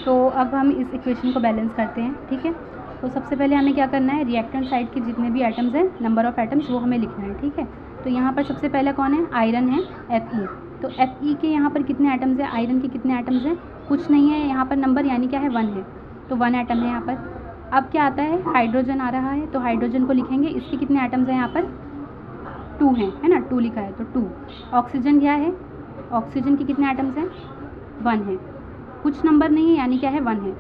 तो अब हम इस इक्वेशन को बैलेंस करते हैं, ठीक है। तो सबसे पहले हमें क्या करना है, रिएक्टेंट साइड के जितने भी एटम्स हैं, नंबर ऑफ़ एटम्स, वो हमें लिखना है, ठीक है। तो यहाँ पर सबसे पहला कौन है, आयरन है, Fe। तो Fe के यहाँ पर कितने एटम्स हैं, आयरन के कितने एटम्स हैं, कुछ नहीं है यहाँ पर नंबर, यानी क्या है 1 है, तो 1 एटम है यहाँ पर। अब क्या आता है, हाइड्रोजन आ रहा है, तो हाइड्रोजन को लिखेंगे, इसके कितने एटम्स हैं यहाँ पर 2 हैं, है ना, 2 लिखा है तो 2। ऑक्सीजन क्या है, ऑक्सीजन के कितने एटम्स हैं 1 है, कुछ नंबर नहीं है, यानी क्या है 1 है।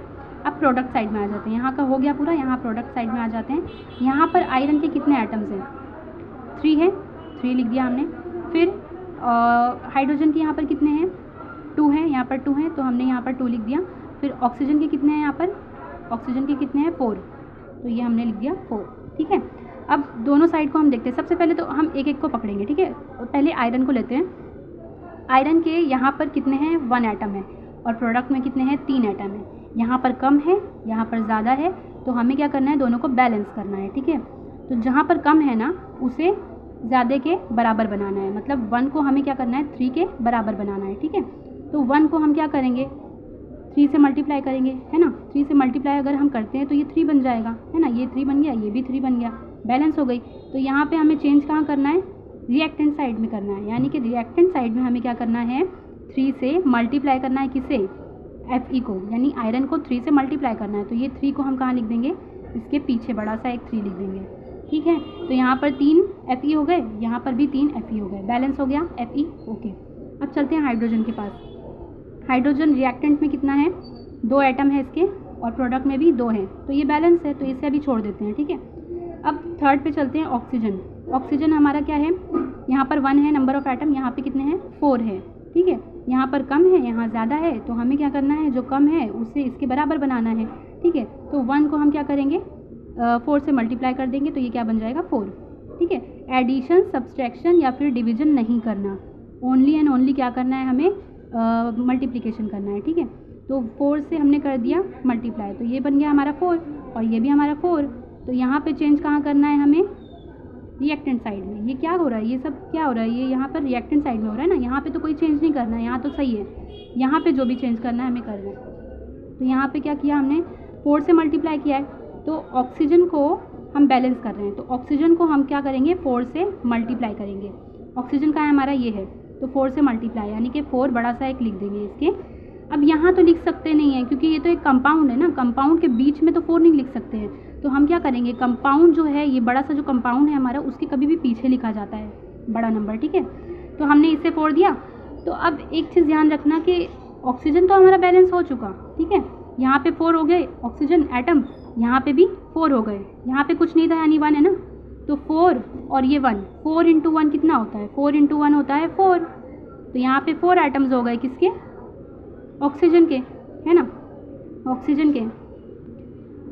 अब प्रोडक्ट साइड में आ जाते हैं, यहाँ का हो गया पूरा, यहाँ प्रोडक्ट साइड में आ जाते हैं। यहाँ पर आयरन के कितने एटम्स हैं 3 है, 3 लिख दिया हमने। फिर हाइड्रोजन के यहाँ पर कितने हैं 2 हैं, यहाँ पर 2 हैं, तो हमने यहाँ पर 2 लिख दिया। फिर ऑक्सीजन के कितने हैं यहाँ पर, ऑक्सीजन के कितने हैं 4, तो ये हमने लिख दिया 4, ठीक है। अब दोनों साइड को हम देखते हैं, सबसे पहले तो हम एक एक को पकड़ेंगे, ठीक है। पहले आयरन को लेते हैं। आयरन के यहाँ पर कितने हैं 1 एटम है, और प्रोडक्ट में कितने हैं 3 एटम है। यहाँ पर कम है, यहाँ पर ज़्यादा है, तो हमें क्या करना है, दोनों को बैलेंस करना है, ठीक है। तो जहाँ पर कम है ना, उसे ज़्यादा के बराबर बनाना है, मतलब 1 को हमें क्या करना है 3 के बराबर बनाना है, ठीक है। तो 1 को हम क्या करेंगे 3 से मल्टीप्लाई करेंगे, है ना। 3 से मल्टीप्लाई अगर हम करते हैं तो ये 3 बन जाएगा, है ना, ये 3 बन गया, ये भी 3 बन गया, बैलेंस हो गई। तो यहाँ पे हमें चेंज कहाँ करना है, रिएक्टेंट साइड में करना है, यानी कि रिएक्टेंट साइड में हमें क्या करना है 3 से मल्टीप्लाई करना है, किसे, Fe को, यानी आयरन को 3 से मल्टीप्लाई करना है। तो ये 3 को हम कहाँ लिख देंगे, इसके पीछे बड़ा सा एक 3 लिख देंगे, ठीक है। तो यहाँ पर 3 Fe हो गए, यहाँ पर भी 3 Fe हो गए, बैलेंस हो गया Fe, ओके। अब चलते हैं हाइड्रोजन के पास। हाइड्रोजन रिएक्टेंट में कितना है 2 एटम है इसके, और प्रोडक्ट में भी 2 है, तो ये बैलेंस है, तो इसे अभी छोड़ देते हैं, ठीक है। अब थर्ड पे चलते हैं, ऑक्सीजन। ऑक्सीजन हमारा क्या है, यहाँ पर 1 है नंबर ऑफ़ एटम, यहाँ पे कितने हैं 4 है, ठीक है। यहाँ पर कम है, यहाँ ज़्यादा है, तो हमें क्या करना है, जो कम है उसे इसके बराबर बनाना है, ठीक है। तो 1 को हम क्या करेंगे 4 से मल्टीप्लाई कर देंगे, तो ये क्या बन जाएगा 4, ठीक है। एडिशन, सब्सट्रैक्शन या फिर डिवीजन नहीं करना, ओनली एंड ओनली क्या करना है, हमें मल्टीप्लिकेशन करना है, ठीक है। तो 4 से हमने कर दिया मल्टीप्लाई, तो ये बन गया हमारा 4, और ये भी हमारा 4। तो यहाँ पे चेंज कहाँ करना है हमें, रिएक्टेंट साइड में। ये क्या हो रहा है, ये सब क्या हो रहा है, ये यहाँ पर रिएक्टेंट साइड में हो रहा है ना, यहाँ पे तो कोई चेंज नहीं करना है, यहाँ तो सही है, यहाँ पे जो भी चेंज करना है हमें करना है। तो यहाँ पे क्या किया हमने 4 से मल्टीप्लाई किया है, तो ऑक्सीजन को हम बैलेंस कर रहे हैं, तो ऑक्सीजन को हम क्या करेंगे 4 से मल्टीप्लाई करेंगे। ऑक्सीजन का है हमारा ये है, तो 4 से मल्टीप्लाई, यानी कि 4 बड़ा सा एक लिख देंगे इसके। अब यहाँ तो लिख सकते नहीं हैं, क्योंकि ये तो एक कंपाउंड है ना, कंपाउंड के बीच में तो 4 नहीं लिख सकते हैं। तो हम क्या करेंगे, कंपाउंड जो है, ये बड़ा सा जो कंपाउंड है हमारा, उसके कभी भी पीछे लिखा जाता है बड़ा नंबर, ठीक है। तो हमने इसे 4 दिया। तो अब एक चीज़ ध्यान रखना कि ऑक्सीजन तो हमारा बैलेंस हो चुका, ठीक है। यहाँ पे 4 हो गए ऑक्सीजन एटम, यहाँ पे भी 4 हो गए, यहाँ पे कुछ नहीं था यानी 1 है ना, तो 4 और ये 1, 4 × 1 कितना होता है, 4 × 1 होता है 4। तो यहाँ पे 4 एटम्स हो गए, किसके, ऑक्सीजन के, है ना, ऑक्सीजन के।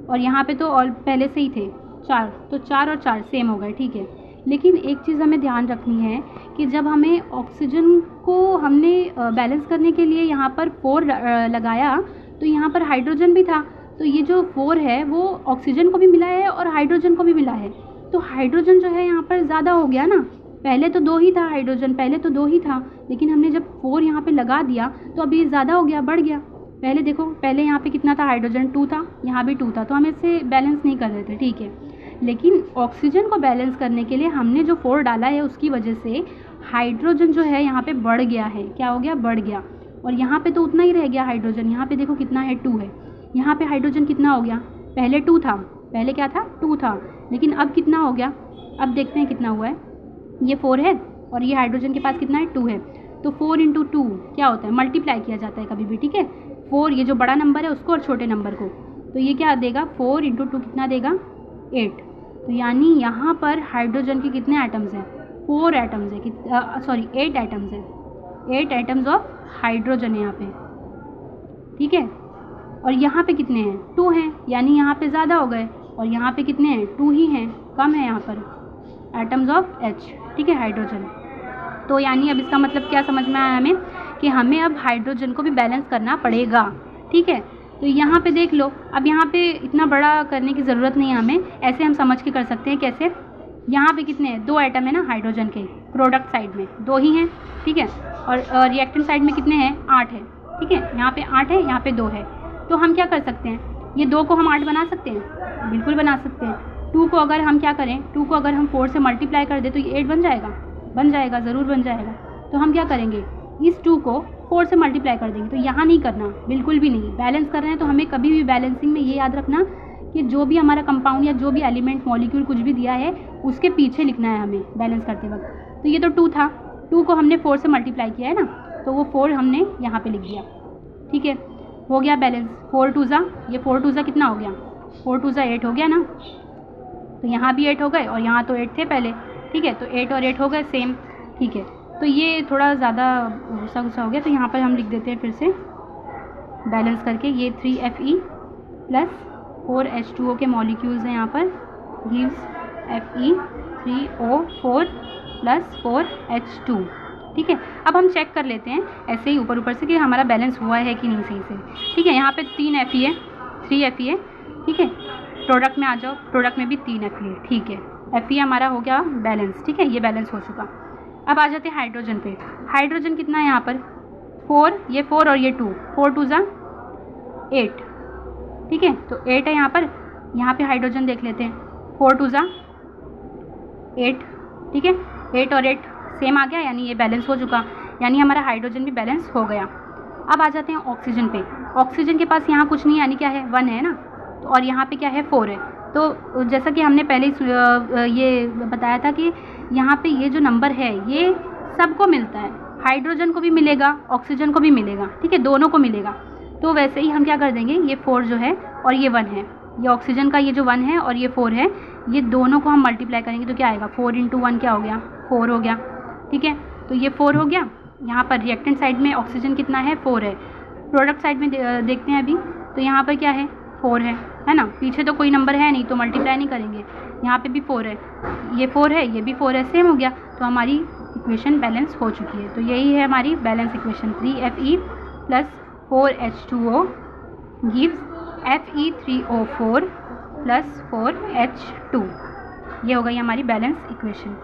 और यहाँ पे तो और पहले से ही थे 4, तो 4 और 4 सेम हो गए, ठीक है। लेकिन एक चीज़ हमें ध्यान रखनी है कि जब हमें ऑक्सीजन को हमने बैलेंस करने के लिए यहाँ पर 4 लगाया, तो यहाँ पर हाइड्रोजन भी था, तो ये जो 4 है वो ऑक्सीजन को भी मिला है और हाइड्रोजन को भी मिला है। तो हाइड्रोजन जो है यहाँ पर ज़्यादा हो गया ना, पहले तो 2 ही था हाइड्रोजन, पहले तो 2 ही था, लेकिन हमने जब 4 यहाँ पे लगा दिया तो अब ये ज़्यादा हो गया, बढ़ गया। पहले देखो, पहले यहाँ पे कितना था, हाइड्रोजन 2 था, यहाँ भी 2 था, तो हम इसे बैलेंस नहीं कर रहे थे, ठीक है। लेकिन ऑक्सीजन को बैलेंस करने के लिए हमने जो 4 डाला है, उसकी वजह से हाइड्रोजन जो है यहाँ पे बढ़ गया है, क्या हो गया, बढ़ गया। और यहाँ पे तो उतना ही रह गया हाइड्रोजन, यहाँ पे देखो कितना है, 2 है। यहाँ पे हाइड्रोजन कितना हो गया, पहले 2 था, पहले क्या था 2 था, लेकिन अब कितना हो गया, अब देखते हैं कितना हुआ है। ये 4 है और ये हाइड्रोजन के पास कितना है, 2 है। तो 4 × 2 क्या होता है, मल्टीप्लाई किया जाता है कभी भी, ठीक है। 4 ये जो बड़ा नंबर है उसको और छोटे नंबर को, तो ये क्या देगा, 4 × 2 कितना देगा, 8। तो यानी यहाँ पर हाइड्रोजन के कितने एटम्स हैं, 4 एटम्स है, सॉरी 8 एटम्स है, 8 एटम्स ऑफ हाइड्रोजन है यहाँ पे, ठीक है। और यहाँ पे कितने हैं, 2 हैं, यानी यहाँ पे ज़्यादा हो गए, और यहाँ पे कितने हैं, 2 ही हैं, कम है यहाँ पर एटम्स ऑफ H, ठीक है, हाइड्रोजन। तो यानी अब इसका मतलब क्या समझ में आया हमें, कि हमें अब हाइड्रोजन को भी बैलेंस करना पड़ेगा, ठीक है। तो यहाँ पे देख लो, अब यहाँ पे इतना बड़ा करने की ज़रूरत नहीं है हमें, ऐसे हम समझ के कर सकते हैं। कैसे, यहाँ पे कितने हैं, 2 एटम है ना हाइड्रोजन के, प्रोडक्ट साइड में 2 ही हैं, ठीक है। और रिएक्टेंट साइड में कितने हैं, 8 है, ठीक है। यहाँ पे 8 है, यहाँ पे 2 है, तो हम क्या कर सकते हैं, ये 2 को हम 8 बना सकते हैं, बिल्कुल बना सकते हैं। 2 को अगर हम क्या करें, 2 को अगर हम 4 से मल्टीप्लाई कर दें तो ये 8 बन जाएगा, ज़रूर बन जाएगा। तो हम क्या करेंगे, इस 2 को 4 से मल्टीप्लाई कर देंगे। तो यहाँ नहीं करना, बिल्कुल भी नहीं। बैलेंस कर रहे हैं तो हमें कभी भी बैलेंसिंग में ये याद रखना कि जो भी हमारा कंपाउंड या जो भी एलिमेंट मॉलिक्यूल कुछ भी दिया है उसके पीछे लिखना है हमें बैलेंस करते वक्त। तो ये तो 2 था, 2 को हमने 4 से मल्टीप्लाई किया है ना, तो वो 4 हमने यहाँ पे लिख दिया, ठीक है, हो गया बैलेंस। 4 2 ज़ा, ये 4 2 ज़ा कितना हो गया, 4 2 ज़ा 8 हो गया ना। तो यहाँ भी 8 हो गए और यहाँ तो 8 थे पहले, ठीक है, तो 8 और 8 हो गए सेम, ठीक है। तो ये थोड़ा ज़्यादा गुस्सा हो गया, तो यहाँ पर हम लिख देते हैं फिर से बैलेंस करके, ये 3Fe प्लस 4H2O के मॉलिक्यूल्स हैं यहाँ पर, गिव्स Fe3O4 प्लस 4H2, ठीक है। अब हम चेक कर लेते हैं ऐसे ही ऊपर से कि हमारा बैलेंस हुआ है कि नहीं सही से, ठीक है। यहाँ पे 3 Fe है, 3 Fe है, ठीक है। प्रोडक्ट में आ जाओ, प्रोडक्ट में भी 3 Fe है, ठीक है। Fe हमारा हो गया बैलेंस, ठीक है, ये बैलेंस हो चुका। अब आ जाते हैं हाइड्रोजन पे। हाइड्रोजन कितना है यहाँ पर, 4, ये 4 और ये 2, 4 2 ज़ा 8, ठीक है। तो 8 है यहाँ पर, यहाँ पे हाइड्रोजन देख लेते हैं, 4 2 ज़ा 8, ठीक है, 8 और 8 सेम आ गया, यानी ये बैलेंस हो चुका, यानी हमारा हाइड्रोजन भी बैलेंस हो गया। अब आ जाते हैं ऑक्सीजन पे। ऑक्सीजन के पास यहाँ कुछ नहीं, यानी क्या है 1 है ना, तो और यहाँ पे क्या है 4 है। तो जैसा कि हमने पहले ये बताया था कि यहाँ पे ये जो नंबर है ये सबको मिलता है, हाइड्रोजन को भी मिलेगा, ऑक्सीजन को भी मिलेगा, ठीक है, दोनों को मिलेगा। तो वैसे ही हम क्या कर देंगे, ये 4 जो है और ये 1 है, ये ऑक्सीजन का ये जो 1 है और ये 4 है, ये दोनों को हम मल्टीप्लाई करेंगे तो क्या आएगा, 4 × 1 क्या हो गया, 4 हो गया, ठीक है। तो ये 4 हो गया। यहाँ पर रिएक्टेंट साइड में ऑक्सीजन कितना है, 4 है। प्रोडक्ट साइड में देखते हैं अभी, तो यहाँ पर क्या है, 4 है ना, पीछे तो कोई नंबर है नहीं तो मल्टीप्लाई नहीं करेंगे, यहाँ पे भी 4 है, ये 4 है, ये भी 4 है, सेम हो गया। तो हमारी इक्वेशन बैलेंस हो चुकी है। तो यही है हमारी balance equation, 3Fe plus 4H2O gives Fe3O4 plus 4H2, ये हो गई हमारी बैलेंस इक्वेशन।